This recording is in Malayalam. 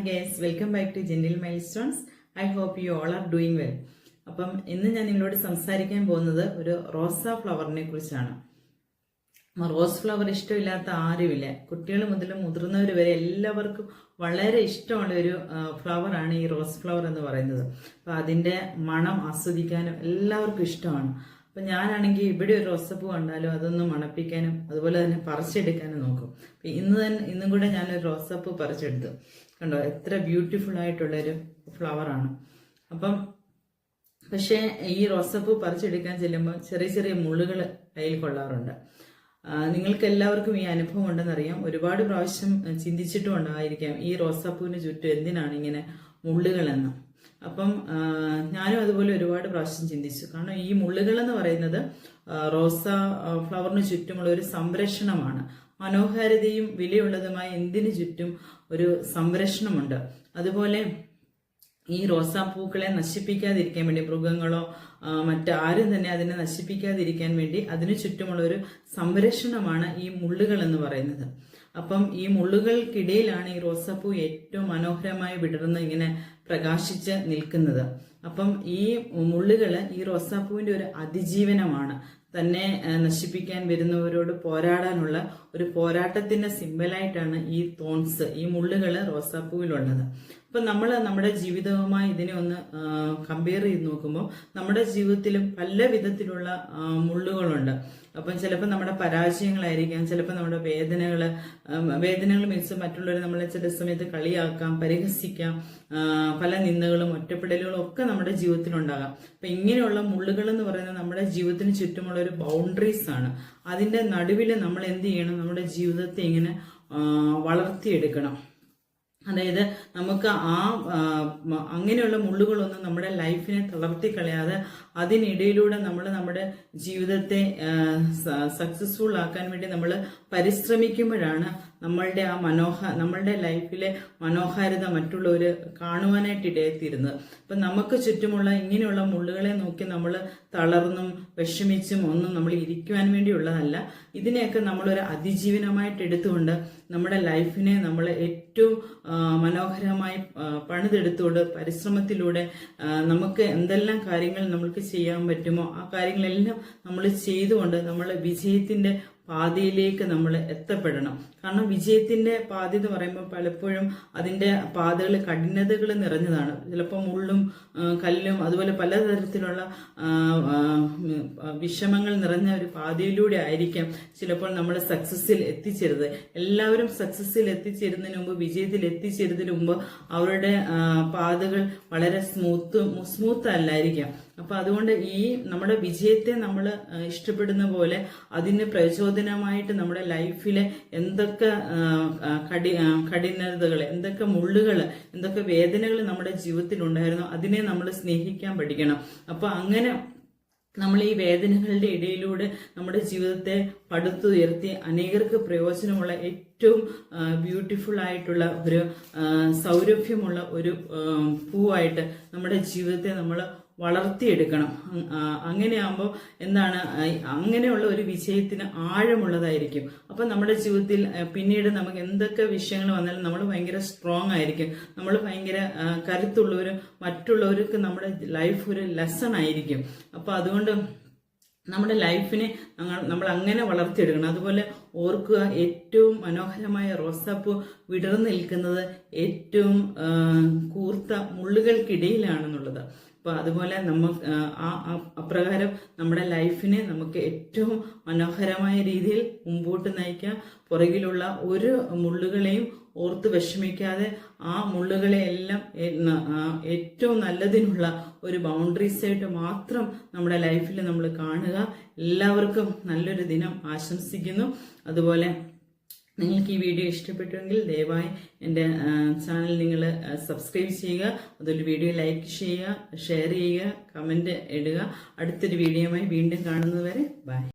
Guys, welcome back to Gentle Milestones. I hope you all are doing well. അപ്പം ഇന്ന് ഞാൻ നിങ്ങളോട് സംസാരിക്കാൻ പോകുന്നത് ഒരു റോസാ ഫ്ലവറിനെ കുറിച്ചാണ്. റോസ് ഫ്ലവർ ഇഷ്ടമില്ലാത്ത ആരുമില്ല. കുട്ടികൾ മുതൽ മുതിർന്നവർ വരെ എല്ലാവർക്കും വളരെ ഇഷ്ടമുള്ള ഒരു ഫ്ലവറാണ് ഈ റോസ് ഫ്ലവർ എന്ന് പറയുന്നത്. അപ്പം അതിൻ്റെ മണം ആസ്വദിക്കാനും എല്ലാവർക്കും ഇഷ്ടമാണ്. അപ്പം ഞാനാണെങ്കിൽ ഇവിടെ ഒരു റോസപ്പൂ കണ്ടാലും അതൊന്ന് മണപ്പിക്കാനും അതുപോലെ തന്നെ പറിച്ചെടുക്കാനും നോക്കും. അപ്പം ഇന്നും കൂടെ ഞാനൊരു റോസപ്പൂ പറിച്ചെടുത്തു. കണ്ടോ, എത്ര ബ്യൂട്ടിഫുൾ ആയിട്ടുള്ളൊരു ഫ്ലവറാണ്. അപ്പം പക്ഷേ ഈ റോസപ്പൂ പറിച്ചെടുക്കാൻ ചെല്ലുമ്പോൾ ചെറിയ ചെറിയ മുള്ളുകൾ കയ്യിൽ കൊള്ളാറുണ്ട്. നിങ്ങൾക്ക് എല്ലാവർക്കും ഈ അനുഭവം ഉണ്ടെന്നറിയാം. ഒരുപാട് പ്രാവശ്യം ചിന്തിച്ചിട്ടും ഉണ്ടായിരിക്കാം ഈ റോസാപ്പൂവിന് ചുറ്റും എന്തിനാണ് ഇങ്ങനെ മുള്ളുകളെന്ന്. അപ്പം ഞാനും അതുപോലെ ഒരുപാട് പ്രാവശ്യം ചിന്തിച്ചു. കാരണം ഈ മുള്ളുകൾ എന്ന് പറയുന്നത് റോസാ ഫ്ലവറിന് ചുറ്റുമുള്ള ഒരു സംരക്ഷണമാണ്. മനോഹാരിതയും വിലയുള്ളതുമായ എന്തിനു ചുറ്റും ഒരു സംരക്ഷണമുണ്ട്. അതുപോലെ ഈ റോസാപ്പൂക്കളെ നശിപ്പിക്കാതിരിക്കാൻ വേണ്ടി മൃഗങ്ങളോ മറ്റാരും തന്നെ അതിനെ നശിപ്പിക്കാതിരിക്കാൻ വേണ്ടി അതിനു ചുറ്റുമുള്ള ഒരു സംരക്ഷണമാണ് ഈ മുള്ളുകൾ എന്ന് പറയുന്നത്. അപ്പം ഈ മുള്ളുകൾക്കിടയിലാണ് ഈ റോസാപ്പൂ ഏറ്റവും മനോഹരമായി വിടർന്ന് ഇങ്ങനെ പ്രകാശിച്ച് നിൽക്കുന്നത്. അപ്പം ഈ മുള്ളുകള് ഈ റോസാപ്പൂവിന്റെ ഒരു അതിജീവനമാണ്. തന്നെ നശിപ്പിക്കാൻ വരുന്നവരോട് പോരാടാനുള്ള ഒരു പോരാട്ടത്തിന്റെ സിമ്പലായിട്ടാണ് ഈ തോൺസ്, ഈ മുള്ളുകള് റോസാപ്പൂവിലുള്ളത്. അപ്പൊ നമ്മൾ നമ്മുടെ ജീവിതവുമായി ഇതിനെ ഒന്ന് കമ്പയർ ചെയ്ത് നോക്കുമ്പോൾ നമ്മുടെ ജീവിതത്തിലും പല വിധത്തിലുള്ള മുള്ളുകളുണ്ട്. അപ്പം ചിലപ്പോൾ നമ്മുടെ പരാജയങ്ങളായിരിക്കാം, ചിലപ്പോൾ നമ്മുടെ വേദനകൾ മീൻസ് മറ്റുള്ളവരെ നമ്മളെ ചില സമയത്ത് കളിയാക്കാം, പരിഹസിക്കാം, പല നിന്ദകളും ഒറ്റപ്പെടലുകളും ഒക്കെ നമ്മുടെ ജീവിതത്തിലുണ്ടാകാം. അപ്പൊ ഇങ്ങനെയുള്ള മുള്ളുകൾ എന്ന് പറയുന്നത് നമ്മുടെ ജീവിതത്തിന് ചുറ്റുമുള്ള ഒരു ബൗണ്ടറീസ് ആണ്. അതിന്റെ നടുവിൽ നമ്മൾ എന്ത് ചെയ്യണം? നമ്മുടെ ജീവിതത്തെ ഇങ്ങനെ വളർത്തിയെടുക്കണം. അതായത് നമുക്ക് അങ്ങനെയുള്ള മുള്ളുകളൊന്നും നമ്മുടെ ലൈഫിനെ തളർത്തി കളയാതെ അതിനിടയിലൂടെ നമ്മൾ നമ്മുടെ ജീവിതത്തെ സക്സസ്ഫുൾ ആക്കാൻ വേണ്ടി നമ്മൾ പരിശ്രമിക്കുമ്പോഴാണ് നമ്മളുടെ ലൈഫിലെ മനോഹാരിത മറ്റുള്ളവർ കാണുവാനായിട്ട് ഇടയെത്തിയിരുന്നത്. അപ്പം നമുക്ക് ചുറ്റുമുള്ള ഇങ്ങനെയുള്ള മുള്ളുകളെ നോക്കി നമ്മൾ തളർന്നും വിഷമിച്ചും ഒന്നും നമ്മൾ ഇരിക്കുവാൻ വേണ്ടിയുള്ളതല്ല. ഇതിനെയൊക്കെ നമ്മളൊരു അതിജീവനമായിട്ട് എടുത്തുകൊണ്ട് നമ്മുടെ ലൈഫിനെ നമ്മൾ ഏറ്റവും മനോഹരമായി പണിതെടുത്തുകൊണ്ട് പരിശ്രമത്തിലൂടെ നമുക്ക് എന്തെല്ലാം കാര്യങ്ങൾ നമ്മൾക്ക് ചെയ്യാൻ പറ്റുമോ ആ കാര്യങ്ങളെല്ലാം നമ്മൾ ചെയ്തുകൊണ്ട് നമ്മൾ വിജയത്തിന്റെ പാതയിലേക്ക് നമ്മൾ എത്തപ്പെടണം. കാരണം വിജയത്തിന്റെ പാത എന്ന് പറയുമ്പോൾ പലപ്പോഴും അതിന്റെ പാതകൾ കഠിനതകൾ നിറഞ്ഞതാണ്. ചിലപ്പോൾ മുള്ളും കല്ലും അതുപോലെ പലതരത്തിലുള്ള വിഷമങ്ങൾ നിറഞ്ഞ ഒരു പാതയിലൂടെ ആയിരിക്കാം ചിലപ്പോൾ നമ്മൾ സക്സസ്സിൽ എത്തിച്ചേരുന്നത്. എല്ലാവരും സക്സസ്സിൽ എത്തിച്ചേരുന്നതിന് മുമ്പ്, വിജയത്തിൽ എത്തിച്ചേരുന്നതിന് മുമ്പ് അവരുടെ പാതകൾ വളരെ സ്മൂത്ത് അല്ലായിരിക്കാം. അപ്പൊ അതുകൊണ്ട് ഈ നമ്മുടെ വിജയത്തെ നമ്മൾ ഇഷ്ടപ്പെടുന്ന പോലെ അതിന് പ്രചോദനമായിട്ട് നമ്മുടെ ലൈഫിലെ എന്തൊക്കെ കഠിനതകൾ, എന്തൊക്കെ മുള്ളുകൾ, എന്തൊക്കെ വേദനകൾ നമ്മുടെ ജീവിതത്തിൽ ഉണ്ടായിരുന്നോ അതിനെ നമ്മൾ സ്നേഹിക്കാൻ പഠിക്കണം. അപ്പൊ അങ്ങനെ നമ്മൾ ഈ വേദനകളുടെ ഇടയിലൂടെ നമ്മുടെ ജീവിതത്തെ പടുത്തുയർത്തി അനേകർക്ക് പ്രയോജനമുള്ള ഏറ്റവും ബ്യൂട്ടിഫുൾ ആയിട്ടുള്ള ഒരു സൗരഭ്യമുള്ള ഒരു പൂവായിട്ട് നമ്മുടെ ജീവിതത്തെ നമ്മൾ വളർത്തിയെടുക്കണം. അങ്ങനെയാകുമ്പോൾ എന്താണ്, അങ്ങനെയുള്ള ഒരു വിജയത്തിന് ആഴമുള്ളതായിരിക്കും. അപ്പൊ നമ്മുടെ ജീവിതത്തിൽ പിന്നീട് നമുക്ക് എന്തൊക്കെ വിഷയങ്ങൾ വന്നാലും നമ്മൾ ഭയങ്കര സ്ട്രോങ് ആയിരിക്കും, നമ്മൾ ഭയങ്കര കരുത്തുള്ളവരും മറ്റുള്ളവർക്ക് നമ്മുടെ ലൈഫ് ഒരു ലെസൺ ആയിരിക്കും. അപ്പൊ അതുകൊണ്ട് നമ്മുടെ ലൈഫിനെ നമ്മൾ അങ്ങനെ വളർത്തിയെടുക്കണം. അതുപോലെ ഓർക്കുക, ഏറ്റവും മനോഹരമായ റോസാപ്പൂ വിടർന്നു നിൽക്കുന്നത് ഏറ്റവും കൂർത്ത മുള്ളുകൾക്കിടയിലാണെന്നുള്ളത്. അപ്പൊ അതുപോലെ അപ്രകാരം നമ്മുടെ ലൈഫിനെ നമുക്ക് ഏറ്റവും മനോഹരമായ രീതിയിൽ മുമ്പോട്ട് നയിക്കാം. പുറകിലുള്ള ഒരു മുള്ളുകളെയും ഓർത്ത് വിഷമിക്കാതെ ആ മുള്ളുകളെ എല്ലാം ഏറ്റവും നല്ലതിനുള്ള ഒരു ബൗണ്ടറീസ് ആയിട്ട് മാത്രം നമ്മുടെ ലൈഫിൽ നമ്മൾ കാണുക. എല്ലാവർക്കും നല്ലൊരു ദിനം ആശംസിക്കുന്നു. അതുപോലെ നിങ്ങൾക്ക് ഈ വീഡിയോ ഇഷ്ടപ്പെട്ടുവെങ്കിൽ ദയവായി എൻ്റെ ചാനൽ നിങ്ങൾ സബ്സ്ക്രൈബ് ചെയ്യുക. അതൊരു വീഡിയോ ലൈക്ക് ചെയ്യുക, ഷെയർ ചെയ്യുക, കമൻറ്റ് ഇടുക. അടുത്തൊരു വീഡിയോയുമായി വീണ്ടും കാണുന്നതുവരെ ബൈ.